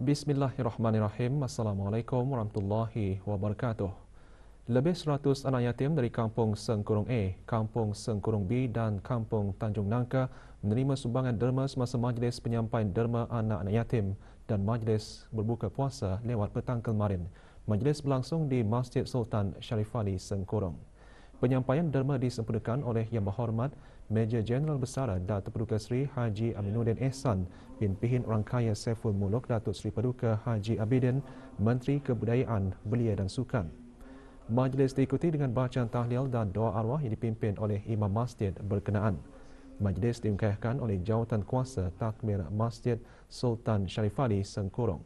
Bismillahirrahmanirrahim. Assalamualaikum warahmatullahi wabarakatuh. Lebih 100 anak yatim dari Kampung Sengkurung A, Kampung Sengkurung B dan Kampung Tanjung Nangka menerima sumbangan derma semasa majlis penyampaian derma anak-anak yatim dan majlis berbuka puasa lewat petang kemarin. Majlis berlangsung di Masjid Sultan Sharif Ali Sengkurung. Penyampaian derma disempurnakan oleh Yang Berhormat Major Jeneral Besar Datuk Paduka Seri Haji Aminuddin Ehsan bin Pihin Orang Kaya Saiful Muluk Datuk Seri Paduka Haji Abidin, Menteri Kebudayaan, Belia dan Sukan. Majlis diikuti dengan bacaan tahlil dan doa arwah yang dipimpin oleh Imam Masjid berkenaan. Majlis diungkapkan oleh Jawatan Kuasa Takmir Masjid Sultan Sharif Ali Sengkurung.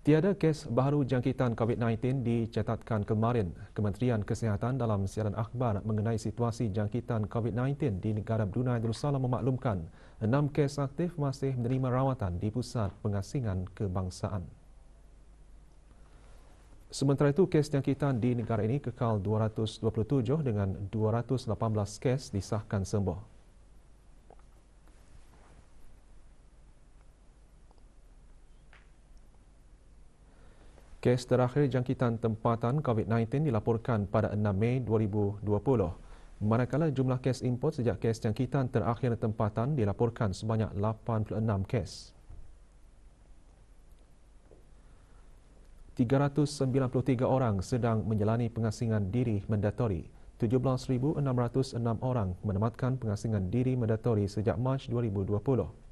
Tiada kes baru jangkitan COVID-19 dicatatkan kemarin. Kementerian Kesihatan dalam siaran akhbar mengenai situasi jangkitan COVID-19 di negara Brunei Darussalam memaklumkan 6 kes aktif masih menerima rawatan di Pusat Pengasingan Kebangsaan. Sementara itu, kes jangkitan di negara ini kekal 227 dengan 218 kes disahkan sembuh. Kes terakhir jangkitan tempatan COVID-19 dilaporkan pada 6 Mei 2020. Manakala jumlah kes import sejak kes jangkitan terakhir tempatan dilaporkan sebanyak 86 kes. 393 orang sedang menjalani pengasingan diri mandatori. 17,606 orang menamatkan pengasingan diri mandatori sejak Mac 2020.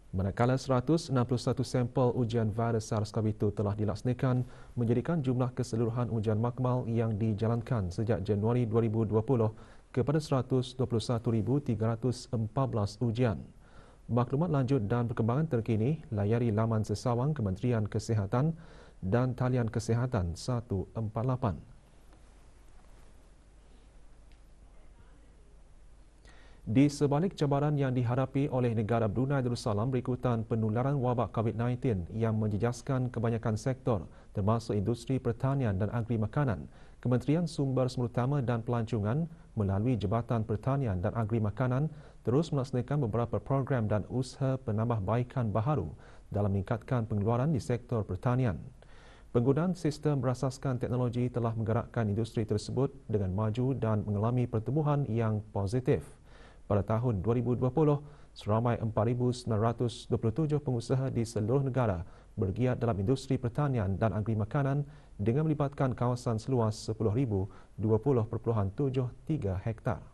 Manakala 161 sampel ujian virus SARS-CoV-2 telah dilaksanakan, menjadikan jumlah keseluruhan ujian makmal yang dijalankan sejak Januari 2020 kepada 121,314 ujian. Maklumat lanjut dan perkembangan terkini layari laman sesawang Kementerian Kesihatan dan talian Kesihatan 148. Di sebalik cabaran yang dihadapi oleh negara Brunei Darussalam berikutan penularan wabak COVID-19 yang menjejaskan kebanyakan sektor termasuk industri pertanian dan agri makanan, Kementerian Sumber Utama dan Pelancongan melalui Jabatan Pertanian dan Agri Makanan terus melaksanakan beberapa program dan usaha penambahbaikan baharu dalam meningkatkan pengeluaran di sektor pertanian. Penggunaan sistem berasaskan teknologi telah menggerakkan industri tersebut dengan maju dan mengalami pertumbuhan yang positif. Pada tahun 2020, seramai 4,927 pengusaha di seluruh negara bergiat dalam industri pertanian dan agri makanan dengan melibatkan kawasan seluas 10,020.73 hektar.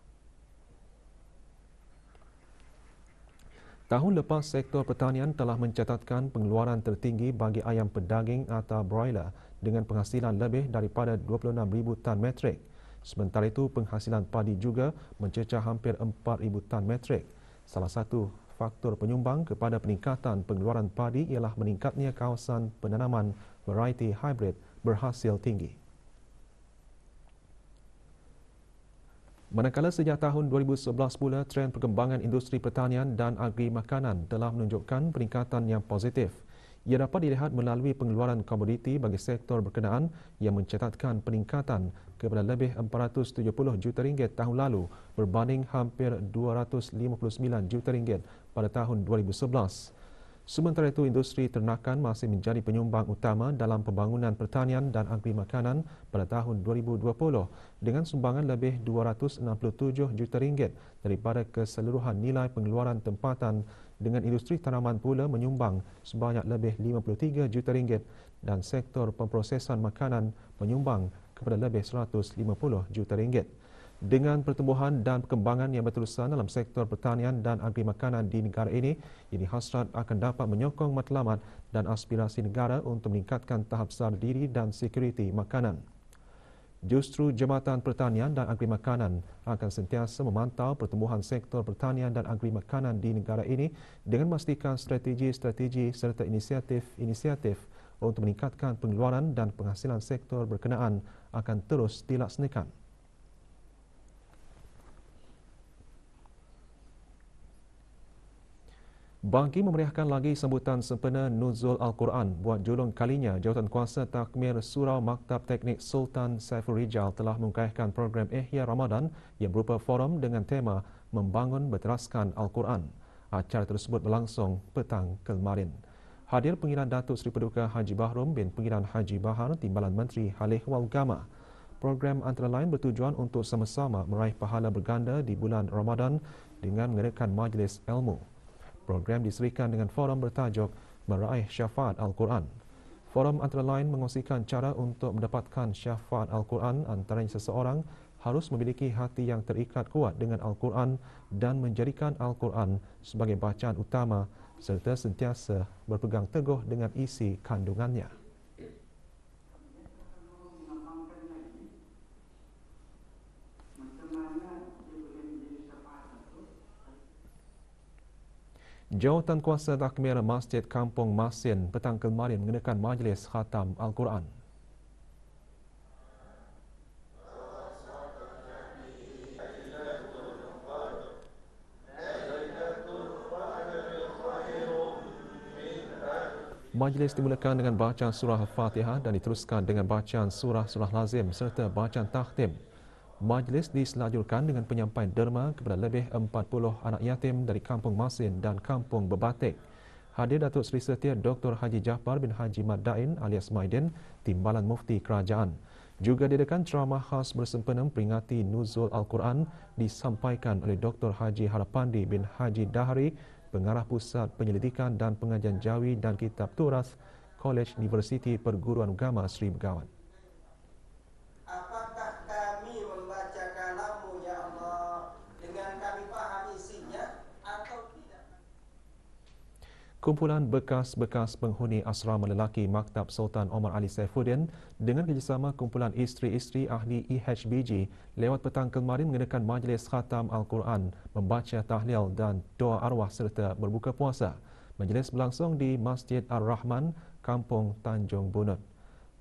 Tahun lepas, sektor pertanian telah mencatatkan pengeluaran tertinggi bagi ayam pedaging atau broiler dengan penghasilan lebih daripada 26,000 tan metrik. Sementara itu, penghasilan padi juga mencecah hampir 4,000 tan metrik. Salah satu faktor penyumbang kepada peningkatan pengeluaran padi ialah meningkatnya kawasan penanaman varieti hybrid berhasil tinggi. Manakala sejak tahun 2011 pula, trend perkembangan industri pertanian dan agri makanan telah menunjukkan peningkatan yang positif. Ia dapat dilihat melalui pengeluaran komoditi bagi sektor berkenaan yang mencatatkan peningkatan kepada lebih 470 juta ringgit tahun lalu berbanding hampir 259 juta ringgit pada tahun 2011. Sementara itu, industri ternakan masih menjadi penyumbang utama dalam pembangunan pertanian dan agri makanan pada tahun 2020 dengan sumbangan lebih 267 juta ringgit daripada keseluruhan nilai pengeluaran tempatan, dengan industri tanaman pula menyumbang sebanyak lebih 53 juta ringgit dan sektor pemprosesan makanan menyumbang kepada lebih 150 juta ringgit. Dengan pertumbuhan dan perkembangan yang berterusan dalam sektor pertanian dan agri makanan di negara ini hasrat akan dapat menyokong matlamat dan aspirasi negara untuk meningkatkan tahap sar diri dan sekuriti makanan. Justru Jabatan Pertanian dan Agri Makanan akan sentiasa memantau pertumbuhan sektor pertanian dan agri makanan di negara ini dengan memastikan strategi-strategi serta inisiatif-inisiatif untuk meningkatkan pengeluaran dan penghasilan sektor berkenaan akan terus dilaksanakan. Bagi memeriahkan lagi sambutan sempena Nuzul Al-Quran, buat julung kalinya, Jawatankuasa Takmir Surau Maktab Teknik Sultan Saiful Rijal telah menggaihkan program Ihya Ramadan yang berupa forum dengan tema Membangun Berteraskan Al-Quran. Acara tersebut berlangsung petang kemarin. Hadir Pengiran Datuk Seri Paduka Haji Bahrom bin Pengiran Haji Bahar, Timbalan Menteri Halih wal Gama. Program antara lain bertujuan untuk sama-sama meraih pahala berganda di bulan Ramadan dengan mengadakan majlis ilmu. Program diserikan dengan forum bertajuk Meraih Syafaat Al-Quran. Forum antara lain mengongsikan cara untuk mendapatkan syafaat Al-Quran, antaranya seseorang harus memiliki hati yang terikat kuat dengan Al-Quran dan menjadikan Al-Quran sebagai bacaan utama serta sentiasa berpegang teguh dengan isi kandungannya. Jawatankuasa Takmir Masjid Kampung Masin petang kemarin mengadakan majlis khatam Al-Quran. Majlis dimulakan dengan bacaan surah Al-Fatihah dan diteruskan dengan bacaan surah-surah lazim serta bacaan takhtim. Majlis diselajurkan dengan penyampaian derma kepada lebih 40 anak yatim dari Kampung Masin dan Kampung Bebatik. Hadir Datuk Seri Setia Dr. Haji Jafar bin Haji Maddain alias Maidin, Timbalan Mufti Kerajaan. Juga diadakan ceramah khas bersempena peringati Nuzul Al-Quran disampaikan oleh Dr. Haji Harapandi bin Haji Dahri, Pengarah Pusat Penyelidikan dan Pengajian Jawi dan Kitab Turas, Kolej Universiti Perguruan Agama Sri Begawan. Apakah kami membaca kalam-Mu, ya Allah, dengan kami faham isinya atau tidak? Kumpulan bekas-bekas penghuni asrama lelaki Maktab Sultan Omar Ali Saifuddin dengan kerjasama kumpulan isteri-isteri ahli EHBG lewat petang kemarin mengadakan majlis khatam Al-Quran, membaca tahlil dan doa arwah serta berbuka puasa. Majlis berlangsung di Masjid Ar-Rahman, Kampung Tanjung Bunut.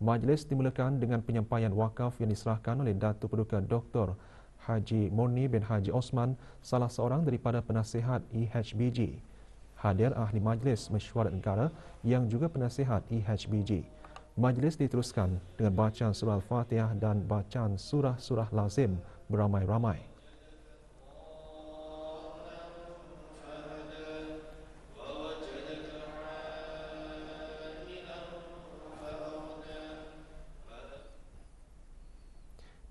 Majlis dimulakan dengan penyampaian wakaf yang diserahkan oleh Datuk Paduka Dr. Haji Murni bin Haji Osman, salah seorang daripada penasihat EHBG. Hadir ahli majlis mesyuarat negara yang juga penasihat EHBG. Majlis diteruskan dengan bacaan surah Al-Fatihah dan bacaan surah-surah lazim beramai-ramai.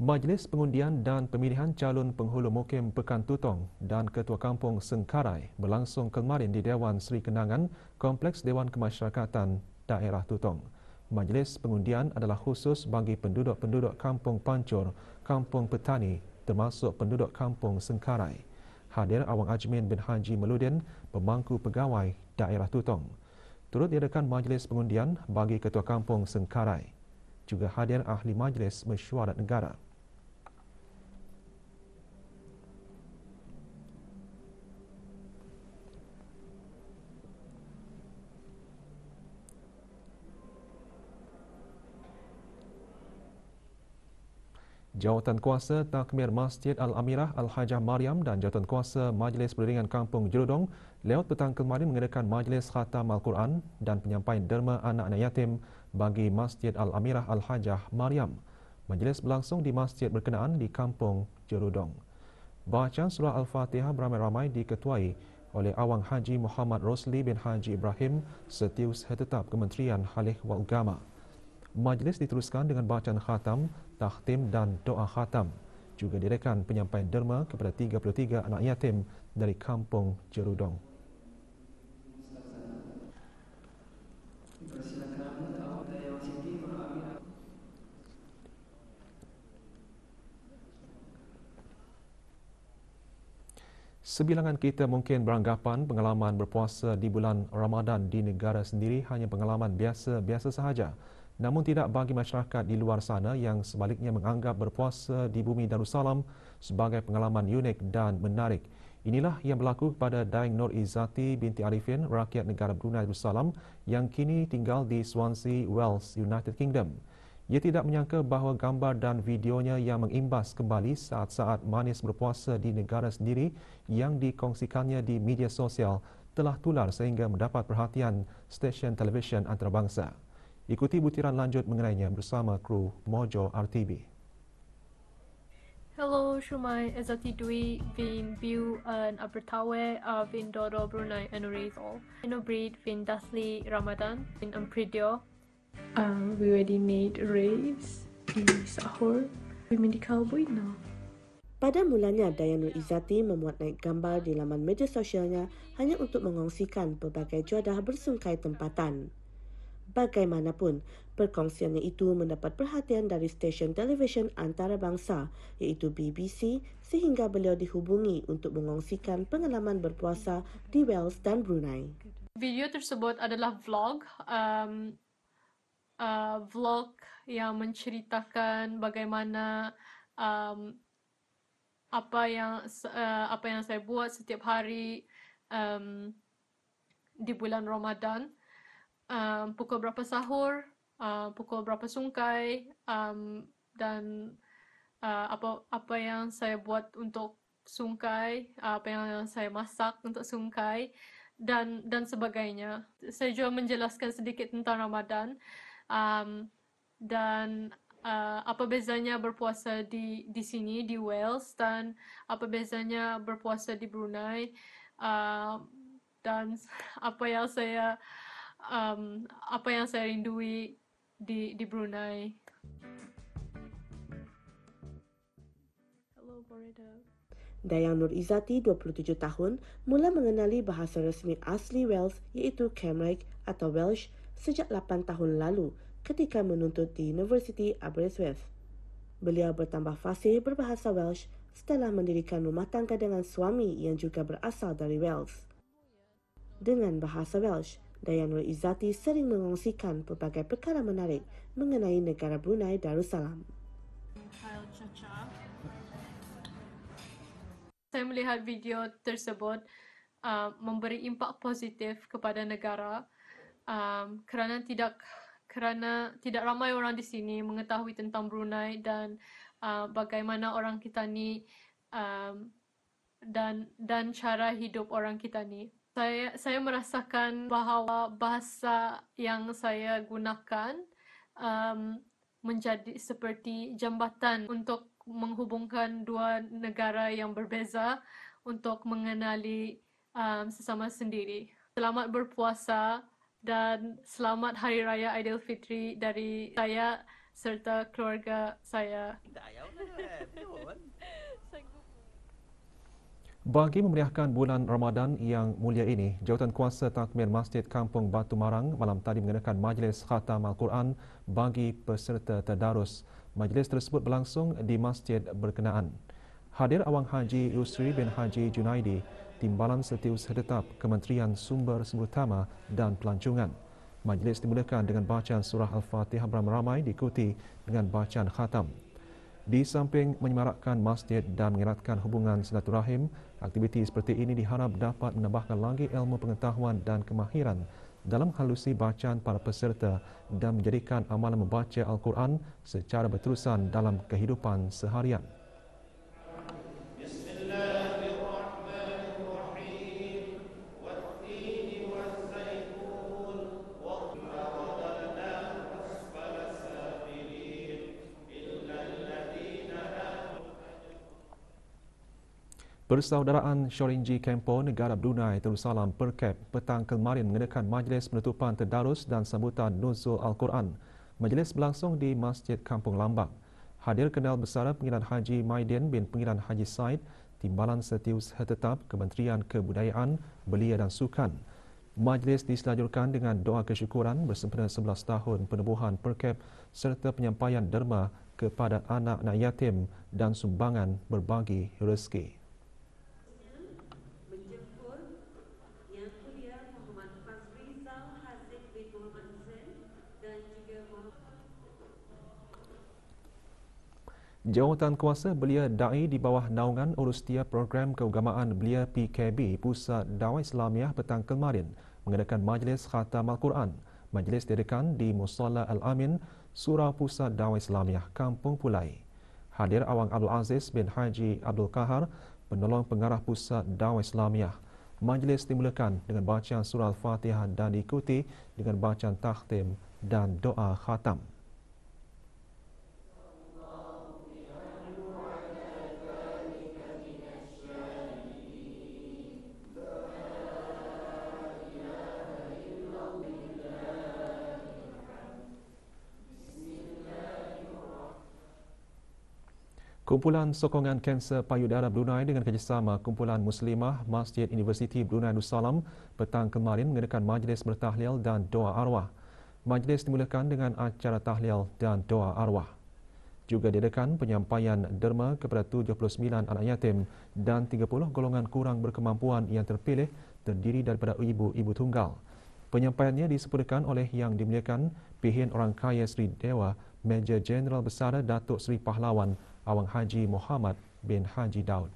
Majlis pengundian dan pemilihan calon penghulu mukim Pekan Tutong dan Ketua Kampung Sengkarai berlangsung kemarin di Dewan Seri Kenangan, Kompleks Dewan Kemasyarakatan Daerah Tutong. Majlis pengundian adalah khusus bagi penduduk-penduduk Kampung Pancur, Kampung Petani termasuk penduduk Kampung Sengkarai. Hadir Awang Ajmin bin Haji Meludin, pemangku pegawai Daerah Tutong. Turut diadakan majlis pengundian bagi Ketua Kampung Sengkarai. Juga hadir ahli majlis mesyuarat negara. Jawatankuasa Takmir Masjid Al-Amirah Al-Hajah Mariam dan Jawatankuasa Majlis Beriringan Kampung Jeludong lewat petang kemarin mengadakan majlis khatam Al-Quran dan penyampaian derma anak-anak yatim bagi Masjid Al-Amirah Al-Hajah Mariam. Majlis berlangsung di masjid berkenaan di Kampung Jeludong. Bacaan surah Al-Fatihah beramai-ramai diketuai oleh Awang Haji Muhammad Rosli bin Haji Ibrahim, Setiausaha Tetap Kementerian Halih wal Agama. Majlis diteruskan dengan bacaan khatam, takhtim dan doa khatam. Juga diadakan penyampaian derma kepada 33 anak yatim dari Kampung Jeludong. Sebilangan kita mungkin beranggapan pengalaman berpuasa di bulan Ramadan di negara sendiri hanya pengalaman biasa-biasa sahaja. Namun tidak bagi masyarakat di luar sana yang sebaliknya menganggap berpuasa di bumi Darussalam sebagai pengalaman unik dan menarik. Inilah yang berlaku kepada Daing Nur Izzati binti Arifin, rakyat negara Brunei Darussalam yang kini tinggal di Swansea, Wales, United Kingdom. Ia tidak menyangka bahawa gambar dan videonya yang mengimbas kembali saat-saat manis berpuasa di negara sendiri yang dikongsikannya di media sosial telah tular sehingga mendapat perhatian stesen televisyen antarabangsa. Ikuti butiran lanjut mengenainya bersama kru Mojo RTB. Hello, Shumai Ezati Dwi Vin Biu and Abertawe Vin Dodo Brunei and Rizal. Inobreed Vin Dasli Ramadan Vin Ampridio. We already made raves di sahur. We medical buina. Pada mulanya, Dayanur Izzati memuat naik gambar di laman media sosialnya hanya untuk mengongsikan pelbagai juadah bersungkai tempatan. Bagaimanapun, perkongsiannya itu mendapat perhatian dari stesen televisyen antarabangsa iaitu BBC sehingga beliau dihubungi untuk mengongsikan pengalaman berpuasa di Wales dan Brunei. Video tersebut adalah vlog yang menceritakan bagaimana apa yang saya buat setiap hari di bulan Ramadan. Pukul berapa sahur, pukul berapa sungkai, dan apa yang saya buat untuk sungkai, apa yang saya masak untuk sungkai, dan sebagainya. Saya juga menjelaskan sedikit tentang Ramadan dan apa bezanya berpuasa di sini di Wales dan apa bezanya berpuasa di Brunei, dan apa yang saya rindui di Brunei. Hello, Boreda. Dayanur Izzati, 27 tahun, mula mengenali bahasa resmi asli Wales iaitu Cymraeg atau Welsh sejak 8 tahun lalu ketika menuntut di University Aberystwyth. Beliau bertambah fasih berbahasa Welsh setelah mendirikan rumah tangga dengan suami yang juga berasal dari Wales. Dengan bahasa Welsh, Dayanur Izzati sering mengongsikan pelbagai perkara menarik mengenai negara Brunei Darussalam. Saya melihat video tersebut memberi impak positif kepada negara kerana tidak ramai orang di sini mengetahui tentang Brunei dan bagaimana orang kita ni dan cara hidup orang kita ni. Saya merasakan bahawa bahasa yang saya gunakan menjadi seperti jambatan untuk menghubungkan dua negara yang berbeza untuk mengenali sesama sendiri. Selamat berpuasa dan selamat Hari Raya Aidilfitri dari saya serta keluarga saya. Bagi memeriahkan bulan Ramadan yang mulia ini, Jawatankuasa Takmir Masjid Kampung Batu Marang malam tadi mengadakan majlis khatam Al-Quran bagi peserta tadarus. Majlis tersebut berlangsung di masjid berkenaan. Hadir Awang Haji Yusri bin Haji Junaidi, Timbalan Setiausaha Tetap Kementerian Sumber Utama dan Pelancongan. Majlis dimulakan dengan bacaan surah Al-Fatihah beramai-ramai diikuti dengan bacaan khatam. Di samping menyemarakkan masjid dan mengeratkan hubungan silaturahim, aktiviti seperti ini diharap dapat menambahkan lagi ilmu pengetahuan dan kemahiran dalam halusi bacaan para peserta dan menjadikan amalan membaca Al-Quran secara berterusan dalam kehidupan seharian. Persaudaraan Shorinji Kempo Negara Brunei Darussalam Perkep petang kemarin mengadakan majlis penutupan tadarus dan sambutan nuzul Al-Quran. Majlis berlangsung di Masjid Kampung Lambang. Hadir Kenal Besar Pengiran Haji Maidin bin Pengiran Haji Said, Timbalan Setiausaha Tetap Kementerian Kebudayaan, Belia dan Sukan. Majlis diselajurkan dengan doa kesyukuran bersempena 11 tahun penubuhan Perkep serta penyampaian derma kepada anak-anak yatim dan sumbangan berbagi rezeki. Jawatankuasa Belia Dai di bawah naungan Urustia Program Keagamaan Belia PKB Pusat Dakwah Islamiah petang kemarin mengadakan majlis khatam Al-Quran. Majlis diadakan di Musalla Al-Amin, Surau Pusat Dakwah Islamiah Kampung Pulai. Hadir Awang Abdul Aziz bin Haji Abdul Kahar, penolong pengarah Pusat Dakwah Islamiah. Majlis dimulakan dengan bacaan surah Al-Fatihah dan diikuti dengan bacaan takhtim dan doa khatam. Kumpulan Sokongan Kanser Payudara Brunei dengan kerjasama Kumpulan Muslimah Masjid Universiti Brunei Darussalam petang kemarin mengadakan majlis bertahlil dan doa arwah. Majlis dimulakan dengan acara tahlil dan doa arwah. Juga diadakan penyampaian derma kepada 79 anak yatim dan 30 golongan kurang berkemampuan yang terpilih terdiri daripada ibu-ibu tunggal. Penyampaiannya disempurnakan oleh Yang Dimuliakan Pihin Orang Kaya Seri Dewa Major Jeneral Besar Datuk Seri Pahlawan Awang Haji Muhammad bin Haji Daud.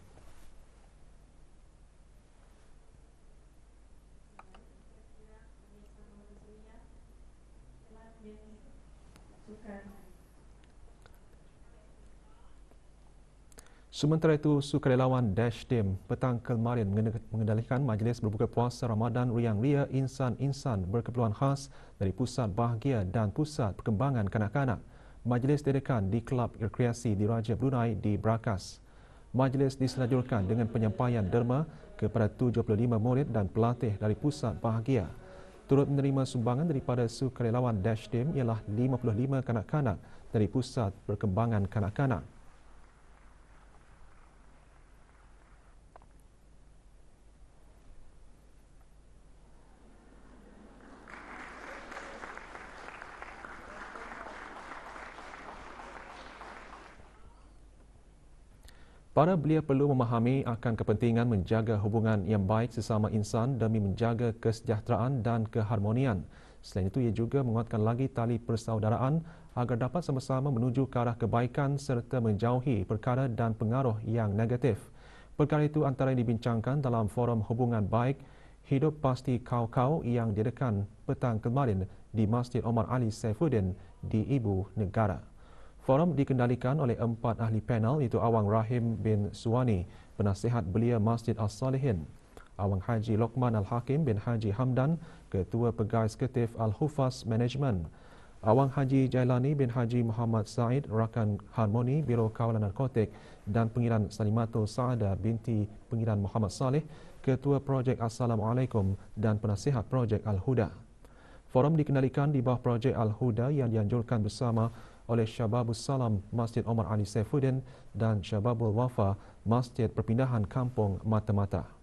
Sementara itu, sukarelawan Dash Team petang kemarin mengendalikan majlis berbuka puasa Ramadan Riang Ria Insan-Insan berkeperluan khas dari Pusat Bahagia dan Pusat Perkembangan Kanak-Kanak. Majlis diadakan di Kelab Rekreasi Diraja Brunei di Brakas. Majlis disenajurkan dengan penyampaian derma kepada 75 murid dan pelatih dari Pusat Bahagia. Turut menerima sumbangan daripada sukarelawan Dash Team ialah 55 kanak-kanak dari Pusat Perkembangan Kanak-Kanak. Para belia perlu memahami akan kepentingan menjaga hubungan yang baik sesama insan demi menjaga kesejahteraan dan keharmonian. Selain itu, ia juga menguatkan lagi tali persaudaraan agar dapat sama-sama menuju ke arah kebaikan serta menjauhi perkara dan pengaruh yang negatif. Perkara itu antara yang dibincangkan dalam forum hubungan baik Hidup Pasti Kau-Kau yang diadakan petang kemarin di Masjid Omar Ali Saifuddin di Ibu Negara. Forum dikendalikan oleh 4 ahli panel iaitu Awang Rahim bin Suwani, Penasihat Belia Masjid Al-Salihin, Awang Haji Lokman Al-Hakim bin Haji Hamdan, Ketua Pegawai Eksekutif Al-Hufaz Management, Awang Haji Jailani bin Haji Muhammad Said, Rakan Harmoni Biro Kawalan Narkotik dan Pengiran Salimatul Saada binti Pengiran Muhammad Saleh, Ketua Projek Assalamualaikum dan Penasihat Projek Al-Huda. Forum dikendalikan di bawah Projek Al-Huda yang dianjurkan bersama oleh Syababus Salam Masjid Omar Ali Saifuddin dan Syababul Wafa Masjid Perpindahan Kampung Mata-Mata.